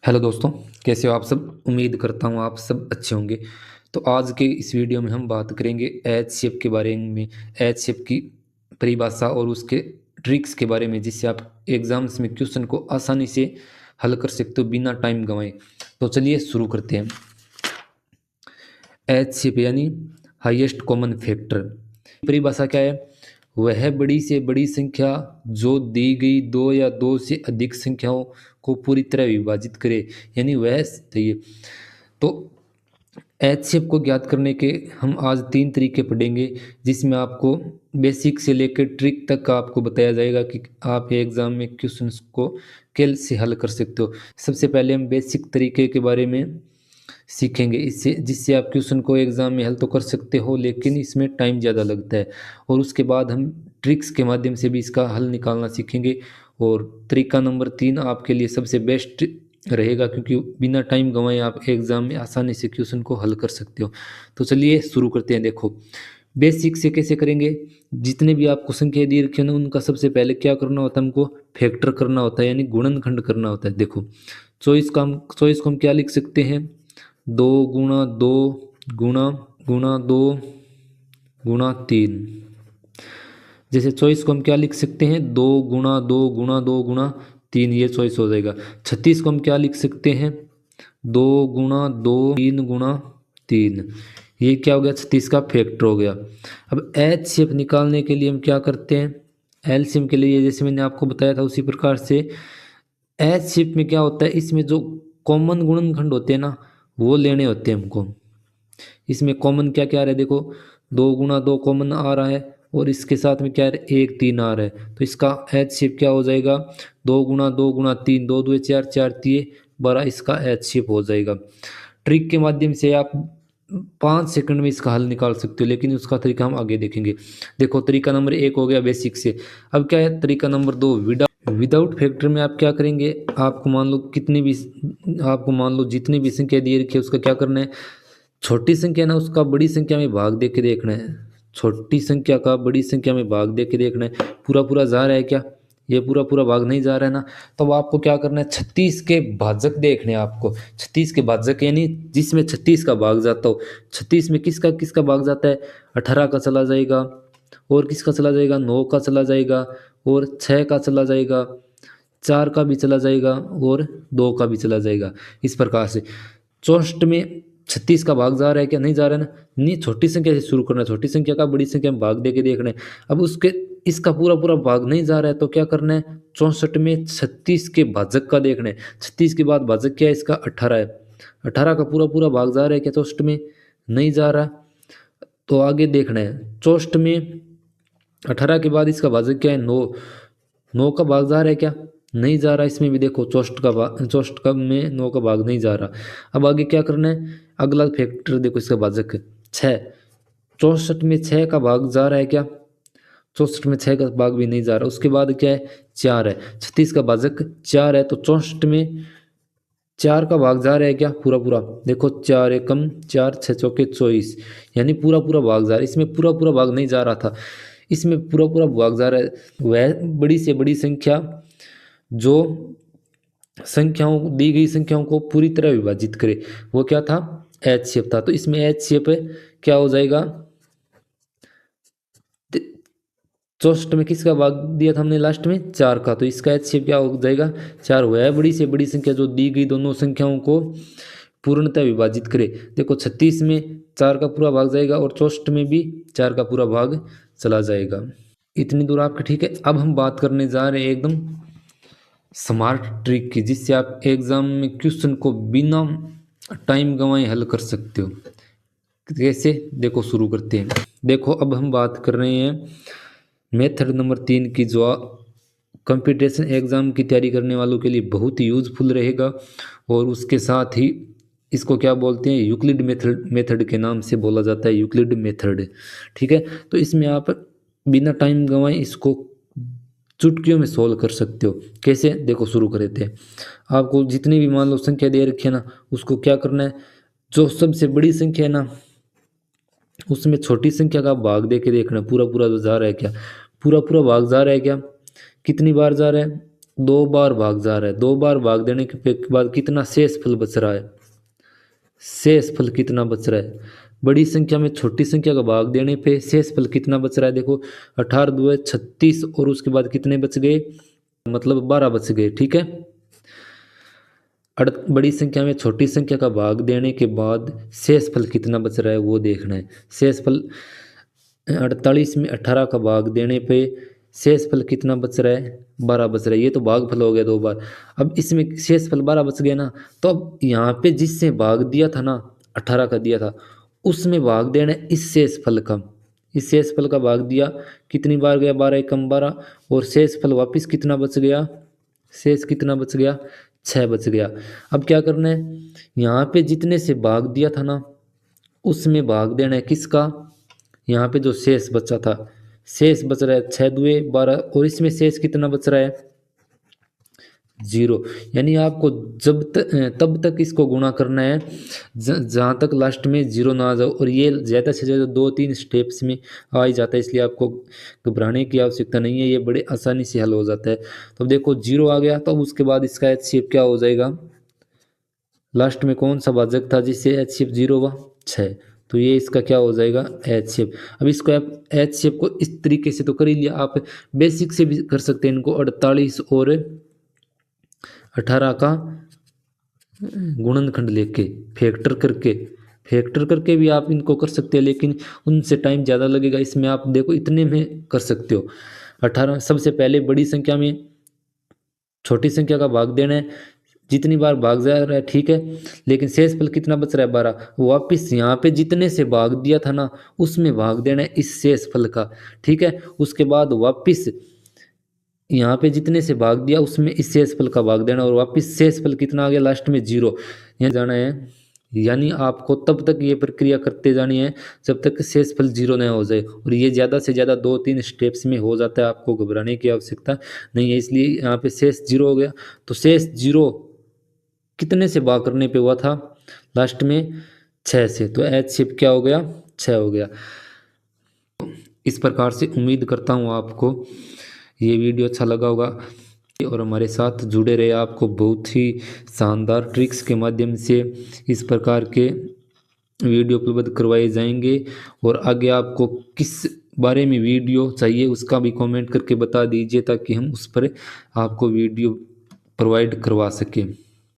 Hello दोस्तों, कैसे हो आप सब। उम्मीद करता हूँ आप सब अच्छे होंगे। तो आज के इस वीडियो में हम बात करेंगे एच शेप के बारे में। एच शेप की परिभाषा और उसके ट्रिक्स के बारे में, जिससे आप एग्जाम्स में क्वेश्चन को आसानी से हल कर सकते हो बिना टाइम गंवाए। तो चलिए शुरू करते हैं। एच शेप यानी हाईएस्ट कॉमन फैक्टर। परिभाषा क्या है? वह बड़ी से बड़ी संख्या जो दी गई दो या दो से अधिक संख्याओं को पूरी तरह विभाजित करे, यानी वह सही है। तो एच शेप को ज्ञात करने के हम आज तीन तरीके पढ़ेंगे, जिसमें आपको बेसिक से लेकर ट्रिक तक का आपको बताया जाएगा कि आप एग्जाम में क्वेश्चंस को कैसे हल कर सकते हो। सबसे पहले हम बेसिक तरीके के बारे में सीखेंगे, इससे जिससे आप क्वेश्चन को एग्जाम में हल तो कर सकते हो, लेकिन इसमें टाइम ज़्यादा लगता है। और उसके बाद हम ट्रिक्स के माध्यम से भी इसका हल निकालना सीखेंगे। और तरीका नंबर 3 आपके लिए सबसे बेस्ट रहेगा, क्योंकि बिना टाइम गंवाए आप एग्जाम में आसानी से क्वेश्चन को हल कर सकते हो। तो चलिए शुरू करते हैं। देखो, बेसिक से कैसे करेंगे। जितने भी आपको संख्या दी रखी है ना, उनका सबसे पहले क्या करना होता है, हमको फैक्टर करना होता है, यानी गुणनखंड करना होता है। देखो, 24 को हम क्या लिख सकते हैं? 2 × 2 गुणा गुणा 2 × 3। जैसे 24 को हम क्या लिख सकते हैं? 2 × 2 × 2 × 3, ये 24 हो जाएगा। 36 को हम क्या लिख सकते हैं? 2 × 2 3 × 3, ये क्या हो गया? 36 का फैक्टर हो गया। अब एच शेप निकालने के लिए हम क्या करते हैं? एलसीएम के लिए जैसे मैंने आपको बताया था उसी प्रकार से एच शेप में क्या होता है, इसमें जो कॉमन गुणनखंड होते हैं ना, वो लेने होते हैं हमको। इसमें कॉमन क्या क्या आ रहा है? देखो, 2 × 2 कॉमन आ रहा है, और इसके साथ में क्या है? 1 3 आ रहा है। तो इसका एच शेप क्या हो जाएगा? 2 × 2 × 3, 2 2 4 4 3 12, इसका एच शेप हो जाएगा। ट्रिक के माध्यम से आप 5 सेकंड में इसका हल निकाल सकते हो, लेकिन उसका तरीका हम आगे देखेंगे। देखो, तरीका नंबर 1 हो गया बेसिक से। अब क्या है तरीका नंबर 2? विदाउट फैक्टर में आप क्या करेंगे? आपको मान लो जितनी भी संख्या दी रखी है, उसका क्या करना है? छोटी संख्या ना, उसका बड़ी संख्या में भाग दे के देखना है। छोटी संख्या का बड़ी संख्या में भाग दे के देखना है। पूरा पूरा जा रहा है क्या? ये पूरा पूरा भाग नहीं जा रहा है ना, तो आपको क्या करना है? 36 के भाजक देखने हैं आपको। 36 के भाजक यानी जिसमें 36 का भाग जाता हो। 36 में किसका किसका भाग जाता है? 18 का चला जाएगा, और किसका चला जाएगा? 9 का चला जाएगा, और 6 का चला जाएगा, 4 का भी चला जाएगा, और 2 का भी चला जाएगा। इस प्रकार से 64 में 36 का भाग जा रहा है क्या? नहीं जा रहा है ना। नहीं, छोटी संख्या से शुरू करना है। छोटी संख्या का बड़ी संख्या में भाग दे के देखना है। अब उसके इसका पूरा पूरा भाग नहीं जा रहा है, तो क्या करना है? 64 में 36 के भाजक का देखना है। 36 के बाद भाजक क्या है इसका? 18 है। 18 का पूरा पूरा भाग जा रहा है क्या 64 में? नहीं जा रहा। तो आगे देखना है। 64 में 18 के बाद इसका भाजक क्या है? 9। 9 का भाग जा रहा है क्या? नहीं जा रहा। इसमें भी देखो, 64 का में 9 का भाग नहीं जा रहा। अब आगे क्या करना है? अगला फैक्टर देखो, इसका भाजक 6। 64 में 6 का भाग जा रहा है क्या? 64 में 6 का भाग भी नहीं जा रहा। उसके बाद क्या है? 4 है। 36 का भाजक 4 है, तो 64 में 4 का भाग जा रहा है क्या? पूरा पूरा देखो, 4 एकम 4 6 चौके 24, यानी पूरा पूरा भाग जा रहा है। इसमें पूरा पूरा भाग नहीं जा रहा था, इसमें पूरा पूरा भाग जा रहा है। वह बड़ी से बड़ी संख्या जो दी गई संख्याओं को पूरी तरह विभाजित करे, वो क्या था? एच शेप था। तो इसमें एच शेप क्या हो जाएगा? 64 में किसका भाग दिया था हमने लास्ट में? 4 का। तो इसका एच शेप क्या हो जाएगा? 4 हुआ है। बड़ी से बड़ी संख्या जो दी गई दोनों संख्याओं को पूर्णतः विभाजित करे। देखो, 36 में 4 का पूरा भाग जाएगा, और 64 में भी 4 का पूरा भाग चला जाएगा। इतनी दूर आपका ठीक है। अब हम बात करने जा रहे हैं एकदम स्मार्ट ट्रिक की, जिससे आप एग्जाम में क्वेश्चन को बिना टाइम गंवाए हल कर सकते हो। कैसे? देखो, शुरू करते हैं। देखो, अब हम बात कर रहे हैं मेथड नंबर 3 की, जो कंपटीशन एग्जाम की तैयारी करने वालों के लिए बहुत ही यूजफुल रहेगा। और उसके साथ ही इसको क्या बोलते हैं? यूक्लिड मेथड के नाम से बोला जाता है, यूक्लिड मेथड। ठीक है। तो इसमें आप बिना टाइम गंवाए इसको चुटकियों में सोल्व कर सकते हो। कैसे? देखो, शुरू कर देते हैं। आपको जितनी भी मान लो संख्या दे रखी है ना, उसको क्या करना है? जो सबसे बड़ी संख्या है ना, उसमें छोटी संख्या का भाग दे के देखना, पूरा पूरा जा रहा है क्या? पूरा पूरा भाग जा रहा है क्या? कितनी बार जा रहा है? दो बार भाग जा रहा है, दो बार भाग देने के बाद कितना शेष फल बच रहा है, शेष फल कितना बच रहा है। बड़ी संख्या में छोटी संख्या का भाग देने पे शेष फल कितना बच रहा है, देखो 18 2 36 और उसके बाद कितने बच गए, मतलब 12 बच गए। ठीक है, बड़ी संख्या में छोटी संख्या का भाग देने के बाद शेष फल कितना बच रहा है वो देखना है। शेष फल 48 में 18 का भाग देने पे शेष फल कितना बच रहा है, 12 बच रहा है। ये तो भाग फल हो गया दो बार। अब इसमें शेष फल 12 बच गया ना, तो अब यहाँ पे जिससे भाग दिया था ना, 18 का दिया था, उसमें भाग देना है इस शेष फल का। इस शेष फल का भाग दिया, कितनी बार गया, 12 एकम 12, और शेष फल वापिस कितना बच गया, शेष कितना बच गया, 6 बच गया। अब क्या करना है, यहाँ पे जितने से भाग दिया था ना, उसमें भाग देना है किसका, यहाँ पे जो शेष बचा था, शेष बच रहा है 6 2 12, और इसमें शेष कितना बच रहा है, 0। यानी आपको तब तक इसको गुणा करना है जहाँ तक लास्ट में 0 ना आ जाओ। और ये ज़्यादा से ज़्यादा 2-3 स्टेप्स में आ ही जाता है, इसलिए आपको घबराने की आवश्यकता नहीं है, ये बड़े आसानी से हल हो जाता है। तो देखो 0 आ गया, तो उसके बाद इसका HCF क्या हो जाएगा, लास्ट में कौन सा भाजक था जिससे HCF 0 हुआ, 6, तो ये इसका क्या हो जाएगा, HCF। अब इसको आप HCF को इस तरीके से तो कर ही लिया, आप बेसिक से भी कर सकते हैं इनको, 48 और 18 का गुणनखंड लेके फैक्टर करके भी आप इनको कर सकते हैं, लेकिन उनसे टाइम ज़्यादा लगेगा। इसमें आप देखो इतने में कर सकते हो। 18 सबसे पहले बड़ी संख्या में छोटी संख्या का भाग देना है, जितनी बार भाग जा रहा है ठीक है, लेकिन शेष फल कितना बच रहा है, 12। वापिस यहाँ पे जितने से भाग दिया था ना, उसमें भाग देना है इस शेष फल का। ठीक है, उसके बाद वापिस यहाँ पे जितने से भाग दिया उसमें इस शेष फल का भाग देना, और वापिस शेष फल कितना आ गया, लास्ट में 0 यहाँ जाना है। यानी आपको तब तक ये प्रक्रिया करते जानी है जब तक शेष फल 0 न हो जाए, और ये ज़्यादा से ज़्यादा 2-3 स्टेप्स में हो जाता है, आपको घबराने की आवश्यकता नहीं है। इसलिए यहाँ पे शेष 0 हो गया, तो शेष 0 कितने से भाग करने पे हुआ था, लास्ट में 6 से, तो HCF क्या हो गया, 6 हो गया। इस प्रकार से उम्मीद करता हूँ आपको ये वीडियो अच्छा लगा होगा, और हमारे साथ जुड़े रहे। आपको बहुत ही शानदार ट्रिक्स के माध्यम से इस प्रकार के वीडियो उपलब्ध करवाए जाएंगे, और आगे आपको किस बारे में वीडियो चाहिए उसका भी कमेंट करके बता दीजिए, ताकि हम उस पर आपको वीडियो प्रोवाइड करवा सकें।